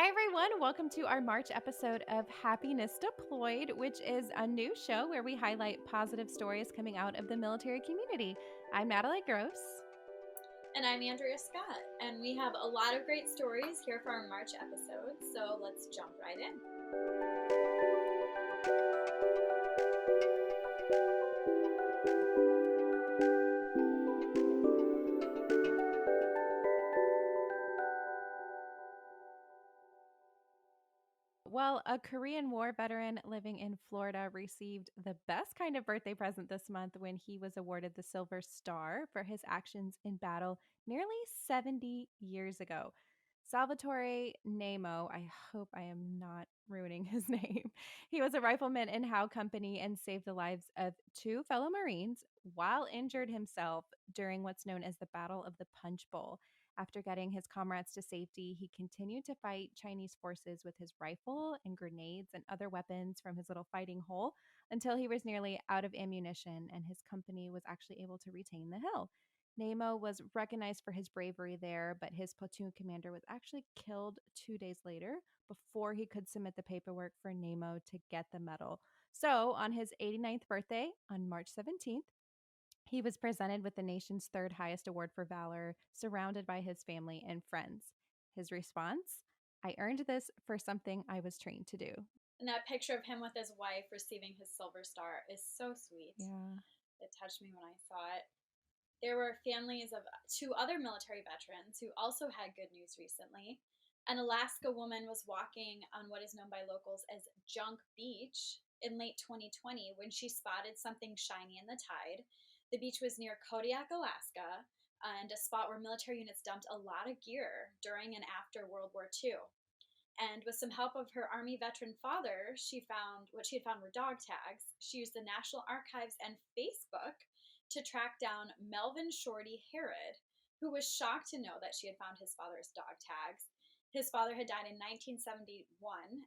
Hi, everyone. Welcome to our March episode of Happiness Deployed, which is a new show where we highlight positive stories coming out of the military community. I'm Natalie Gross. And I'm Andrea Scott, and we have a lot of great stories here for our March episode, so let's jump right in. Well, a Korean War veteran living in Florida received the best kind of birthday present this month when he was awarded the Silver Star for his actions in battle nearly 70 years ago. Salvatore Nemo, I hope I am not ruining his name. He was a rifleman in Howe Company and saved the lives of two fellow Marines while injured himself during what's known as the Battle of the Punch Bowl. After getting his comrades to safety, he continued to fight Chinese forces with his rifle and grenades and other weapons from his little fighting hole until he was nearly out of ammunition and his company was actually able to retain the hill. Nemo was recognized for his bravery there, but his platoon commander was actually killed 2 days later before he could submit the paperwork for Nemo to get the medal. So, on his 89th birthday, on March 17th, he was presented with the nation's third highest award for valor, surrounded by his family and friends. His response: "I earned this for something I was trained to do." And that picture of him with his wife receiving his Silver Star is so sweet. Yeah. It touched me when I saw it. There were families of two other military veterans who also had good news recently. An Alaska woman was walking on what is known by locals as Junk Beach in late 2020 when she spotted something shiny in the tide. The beach was near Kodiak, Alaska, and a spot where military units dumped a lot of gear during and after World War II. And with some help of her Army veteran father, she found what she had found were dog tags. She used the National Archives and Facebook to track down Melvin Shorty Herod, who was shocked to know that she had found his father's dog tags. His father had died in 1971,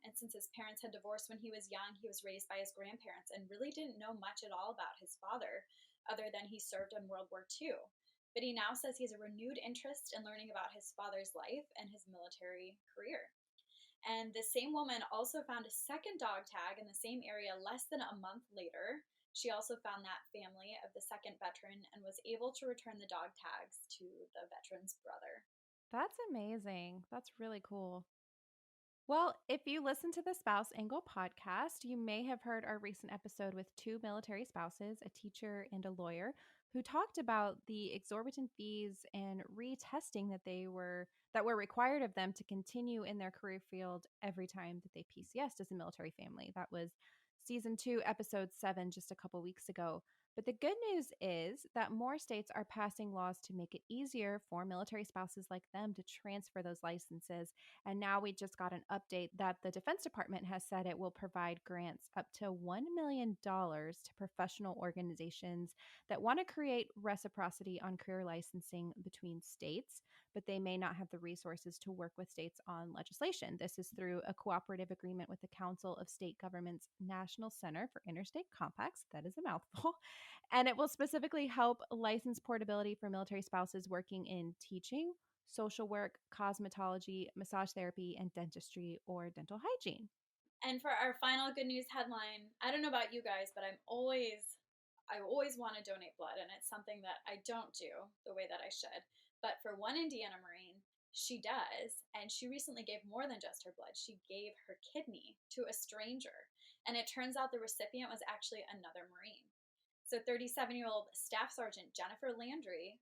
and since his parents had divorced when he was young, he was raised by his grandparents and really didn't know much at all about his father, other than he served in World War II. But he now says he has a renewed interest in learning about his father's life and his military career. And the same woman also found a second dog tag in the same area less than a month later. She also found that family of the second veteran and was able to return the dog tags to the veteran's brother. That's amazing. That's really cool. Well, if you listen to the Spouse Angle podcast, you may have heard our recent episode with two military spouses, a teacher and a lawyer, who talked about the exorbitant fees and retesting that were required of them to continue in their career field every time that they PCSed as a military family. That was season 2, episode 7, just a couple weeks ago. But the good news is that more states are passing laws to make it easier for military spouses like them to transfer those licenses. And now we just got an update that the Defense Department has said it will provide grants up to $1 million to professional organizations that want to create reciprocity on career licensing between states, but they may not have the resources to work with states on legislation. This is through a cooperative agreement with the Council of State Governments National Center for Interstate Compacts. That is a mouthful. And it will specifically help license portability for military spouses working in teaching, social work, cosmetology, massage therapy, and dentistry or dental hygiene. And for our final good news headline, I don't know about you guys, but I always want to donate blood, and it's something that I don't do the way that I should. But for one Indiana Marine, she does, and she recently gave more than just her blood. She gave her kidney to a stranger, and it turns out the recipient was actually another Marine. So 37-year-old Staff Sergeant Jennifer Landry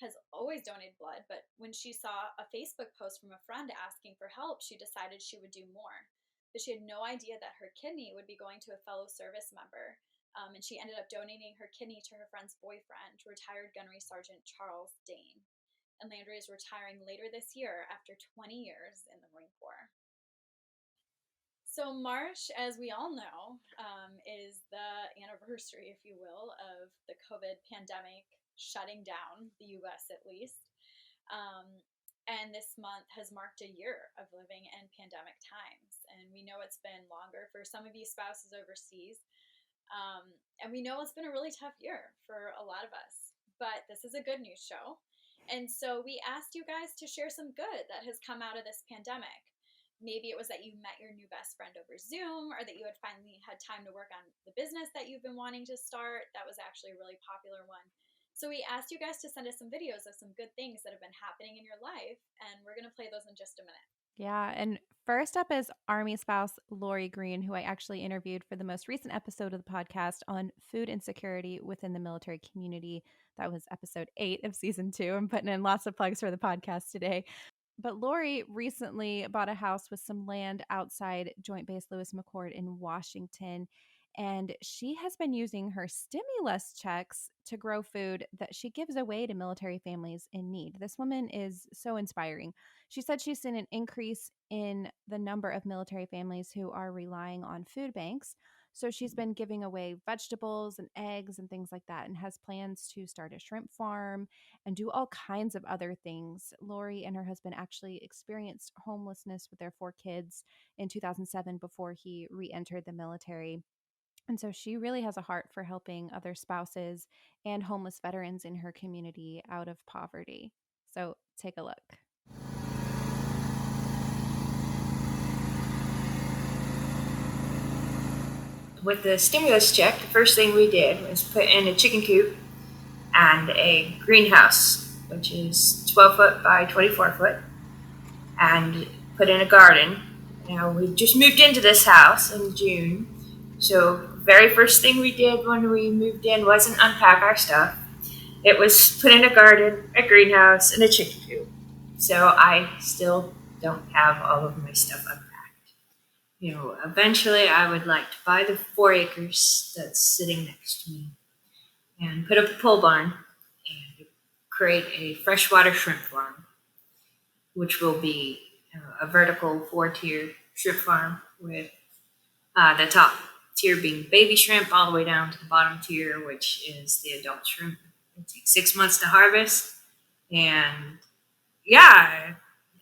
has always donated blood, but when she saw a Facebook post from a friend asking for help, she decided she would do more. But she had no idea that her kidney would be going to a fellow service member. And she ended up donating her kidney to her friend's boyfriend, retired Gunnery Sergeant Charles Dane. And Landry is retiring later this year after 20 years in the Marine Corps. So, March, as we all know, is the anniversary, if you will, of the COVID pandemic shutting down the US at least. Um, and this month has marked a year of living in pandemic times. And we know it's been longer for some of you spouses overseas. And we know it's been a really tough year for a lot of us. But this is a good news show. And so we asked you guys to share some good that has come out of this pandemic. maybe it was that you met your new best friend over Zoom, or that you had finally had time to work on the business that you've been wanting to start. That was actually a really popular one. So we asked you guys to send us some videos of some good things that have been happening in your life, and we're going to play those in just a minute. Yeah. And first up is Army spouse Lori Green, who I actually interviewed for the most recent episode of the podcast on food insecurity within the military community. That was episode 8 of season 2. I'm putting in lots of plugs for the podcast today. But Lori recently bought a house with some land outside Joint Base Lewis McChord in Washington. And she has been using her stimulus checks to grow food that she gives away to military families in need. This woman is so inspiring. She said she's seen an increase in the number of military families who are relying on food banks. So she's been giving away vegetables and eggs and things like that, and has plans to start a shrimp farm and do all kinds of other things. Lori and her husband actually experienced homelessness with their 4 kids in 2007 before he re entered the military. And so she really has a heart for helping other spouses and homeless veterans in her community out of poverty. So take a look. With the stimulus check, the first thing we did was put in a chicken coop and a greenhouse, which is 12 foot by 24 foot, and put in a garden. Now, we just moved into this house in June, so very first thing we did when we moved in wasn't unpack our stuff. It was put in a garden, a greenhouse, and a chicken coop. So I still don't have all of my stuff unpacked. Eventually I would like to buy the 4 acres that's sitting next to me and put up a pole barn and create a freshwater shrimp farm, which will be a vertical 4-tier shrimp farm with the top tier being baby shrimp all the way down to the bottom tier, which is the adult shrimp. It takes 6 months to harvest. And yeah,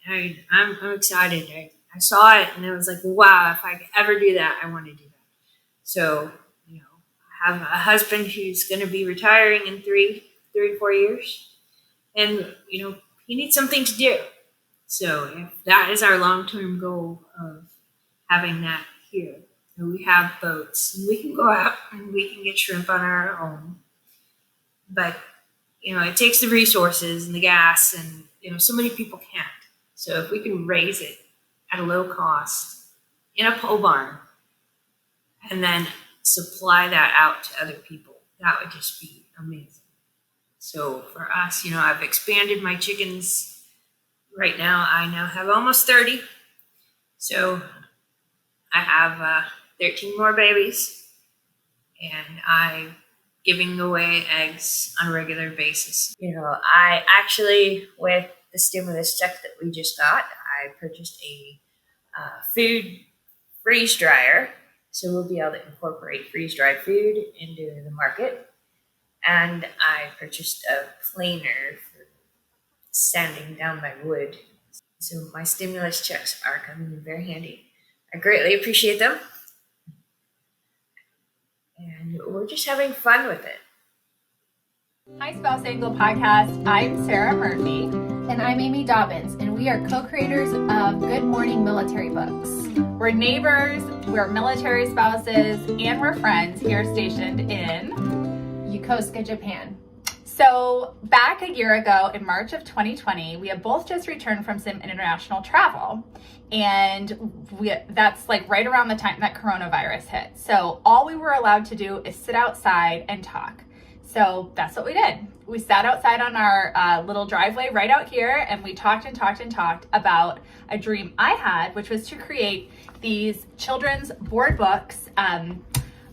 I'm excited. I saw it and it was like, wow, if I could ever do that, I want to do that. So, I have a husband who's going to be retiring in 3 to 4 years. And, he needs something to do. So if that is our long-term goal of having that here, we have boats and we can go out and we can get shrimp on our own. But, it takes the resources and the gas and, so many people can't. So if we can raise it at a low cost in a pole barn and then supply that out to other people, that would just be amazing. So for us, I've expanded my chickens. Right now, I now have almost 30. So I have 13 more babies, and I'm giving away eggs on a regular basis. I actually, with the stimulus check that we just got, I purchased a food freeze dryer. So we'll be able to incorporate freeze-dried food into the market. And I purchased a planer for sanding down my wood. So my stimulus checks are coming in very handy. I greatly appreciate them. And we're just having fun with it. Hi, Spouse Angle Podcast. I'm Sarah Murphy. And I'm Amy Dobbins, and we are co-creators of Good Morning Military Books. We're neighbors, we're military spouses, and we're friends here stationed in Yokosuka, Japan. So back a year ago in March of 2020, we had both just returned from some international travel. And that's like right around the time that coronavirus hit. So all we were allowed to do is sit outside and talk. So that's what we did. We sat outside on our little driveway right out here, and we talked and talked and talked about a dream I had, which was to create these children's board books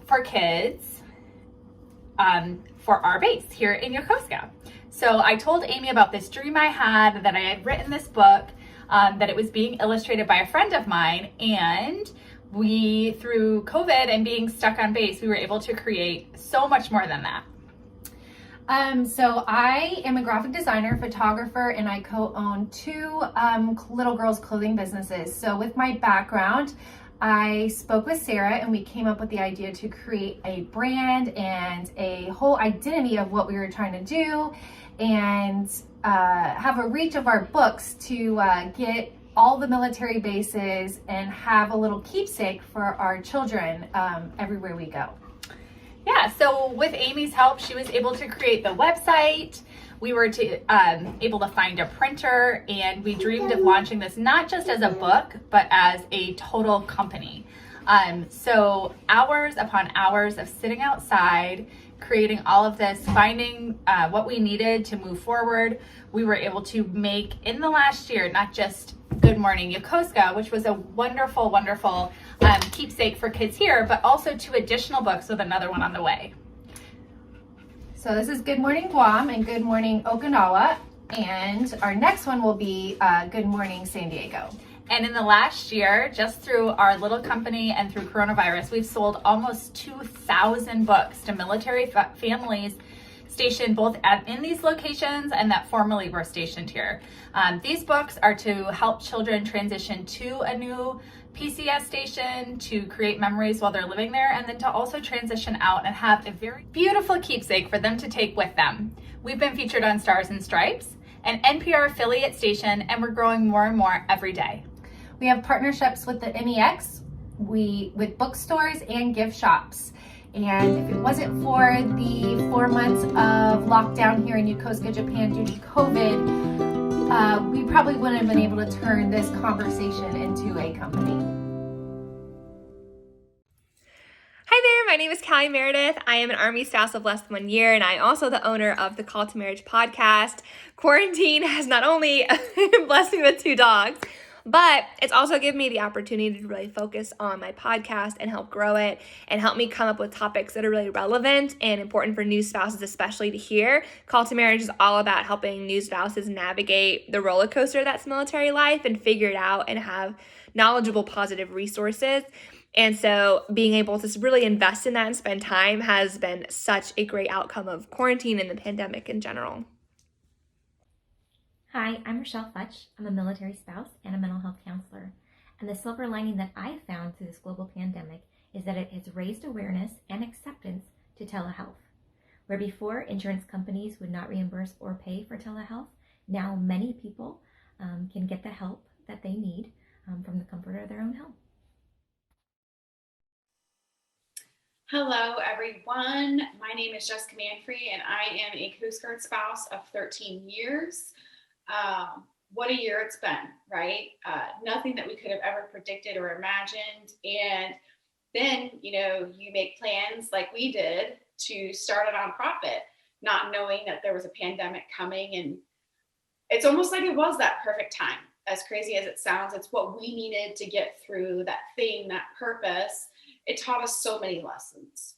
for kids for our base here in Yokosuka. So I told Amy about this dream I had, that I had written this book, that it was being illustrated by a friend of mine, and we, through COVID and being stuck on base, we were able to create so much more than that. So I am a graphic designer, photographer, and I co-own 2 little girls' clothing businesses. So with my background, I spoke with Sarah and we came up with the idea to create a brand and a whole identity of what we were trying to do, and have a reach of our books to get all the military bases and have a little keepsake for our children everywhere we go. Yeah, so with Amy's help, she was able to create the website. We were able to find a printer, and we dreamed of launching this not just as a book, but as a total company. So hours upon hours of sitting outside, creating all of this, finding what we needed to move forward, we were able to make in the last year, not just Good Morning Yokosuka, which was a wonderful, wonderful keepsake for kids here, but also 2 additional books with another one on the way. So this is Good Morning Guam and Good Morning Okinawa, and our next one will be Good Morning San Diego. And in the last year, just through our little company and through coronavirus, we've sold almost 2,000 books to military families stationed both in these locations and that formerly were stationed here. These books are to help children transition to a new PCS station, to create memories while they're living there, and then to also transition out and have a very beautiful keepsake for them to take with them. We've been featured on Stars and Stripes, an NPR affiliate station, and we're growing more and more every day. We have partnerships with the MEX, with bookstores and gift shops. And if it wasn't for the 4 months of lockdown here in Yokosuka, Japan due to COVID, we probably wouldn't have been able to turn this conversation into a company. Hi there, my name is Callie Meredith. I am an Army spouse of less than 1 year, and I am also the owner of the Call to Marriage podcast. Quarantine has not only blessed me with 2 dogs, but it's also given me the opportunity to really focus on my podcast and help grow it and help me come up with topics that are really relevant and important for new spouses, especially to hear. Call to Marriage is all about helping new spouses navigate the roller coaster that's military life and figure it out and have knowledgeable, positive resources. And so being able to really invest in that and spend time has been such a great outcome of quarantine and the pandemic in general. Hi, I'm Rochelle Futch. I'm a military spouse and a mental health counselor. And the silver lining that I've found through this global pandemic is that it has raised awareness and acceptance to telehealth. Where before insurance companies would not reimburse or pay for telehealth, now many people can get the help that they need from the comfort of their own home. Hello, everyone. My name is Jessica Manfrey, and I am a Coast Guard spouse of 13 years. What a year it's been, right? Nothing that we could have ever predicted or imagined. And then, you make plans like we did to start a nonprofit, not knowing that there was a pandemic coming. And it's almost like it was that perfect time. As crazy as it sounds, it's what we needed to get through that thing, that purpose. It taught us so many lessons,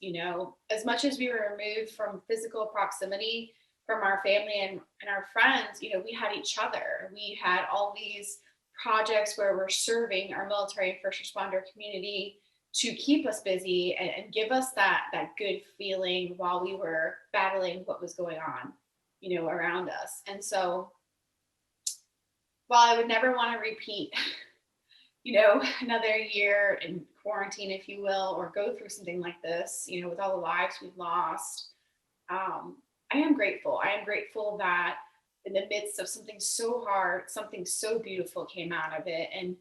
as much as we were removed from physical proximity from our family and our friends, we had each other. We had all these projects where we're serving our military and first responder community to keep us busy and give us that good feeling while we were battling what was going on, around us. And so while I would never want to repeat, another year in quarantine, if you will, or go through something like this, with all the lives we've lost, I am grateful. I am grateful that in the midst of something so hard, something so beautiful came out of it. And,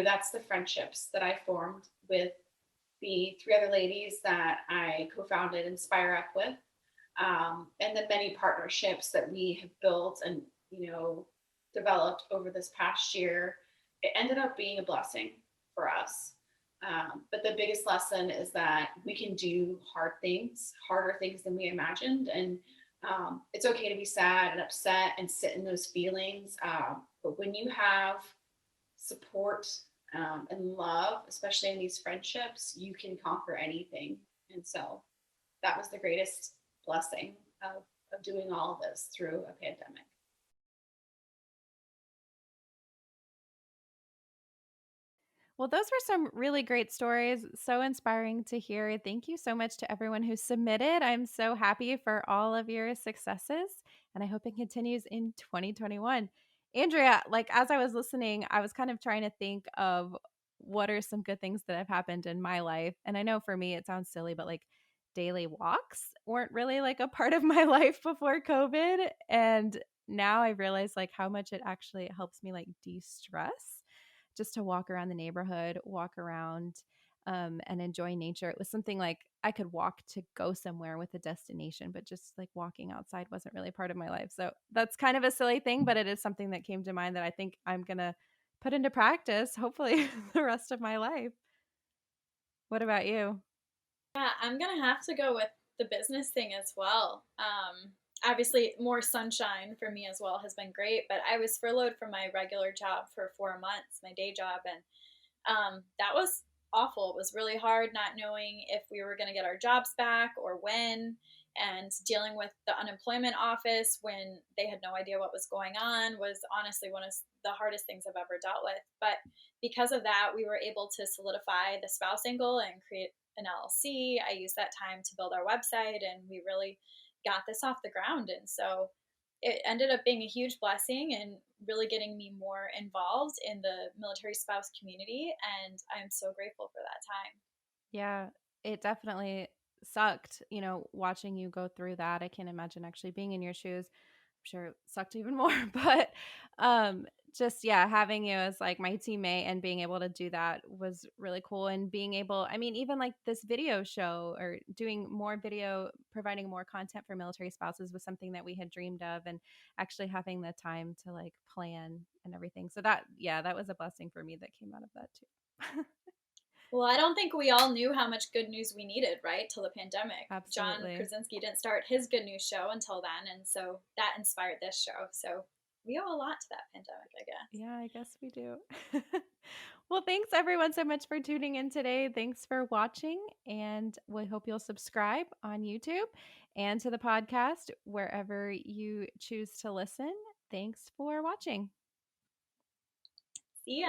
that's the friendships that I formed with the 3 other ladies that I co-founded Inspire Up with, and the many partnerships that we have built and, developed over this past year. It ended up being a blessing for us. But the biggest lesson is that we can do harder things than we imagined. And it's okay to be sad and upset and sit in those feelings. But when you have support and love, especially in these friendships, you can conquer anything. And so that was the greatest blessing of doing all of this through a pandemic. Well, those were some really great stories. So inspiring to hear. Thank you so much to everyone who submitted. I'm so happy for all of your successes, and I hope it continues in 2021. Andrea, as I was listening, I was kind of trying to think of what are some good things that have happened in my life. And I know for me, it sounds silly, but daily walks weren't really a part of my life before COVID. And now I realize how much it actually helps me de-stress. just to walk around the neighborhood, walk around and enjoy nature. It was something like I could walk to go somewhere with a destination, but just like walking outside wasn't really part of my life. So that's kind of a silly thing, but it is something that came to mind that I think I'm going to put into practice, hopefully, the rest of my life. What about you? Yeah, I'm gonna have to go with the business thing as well. Obviously, more sunshine for me as well has been great, but I was furloughed from my regular job for 4 months, my day job, and that was awful. It was really hard not knowing if we were going to get our jobs back or when, and dealing with the unemployment office when they had no idea what was going on was honestly one of the hardest things I've ever dealt with. But because of that, we were able to solidify the spouse angle and create an LLC. I used that time to build our website, and we really got this off the ground. And so it ended up being a huge blessing and really getting me more involved in the military spouse community. And I'm so grateful for that time. Yeah, it definitely sucked, watching you go through that. I can't imagine actually being in your shoes. I'm sure it sucked even more, but just yeah, having you as like my teammate and being able to do that was really cool. And being able, I mean, even like this video show or doing more video, providing more content for military spouses was something that we had dreamed of, and actually having the time to like plan and everything. So that, yeah, that was a blessing for me that came out of that too. Well, I don't think we all knew how much good news we needed, right? Till the pandemic. John Absolutely. Krasinski didn't start his good news show until then. And so that inspired this show. So we owe a lot to that pandemic, I guess. Yeah, I guess we do. Well, thanks everyone so much for tuning in today. Thanks for watching, and we hope you'll subscribe on YouTube and to the podcast wherever you choose to listen. Thanks for watching. See ya.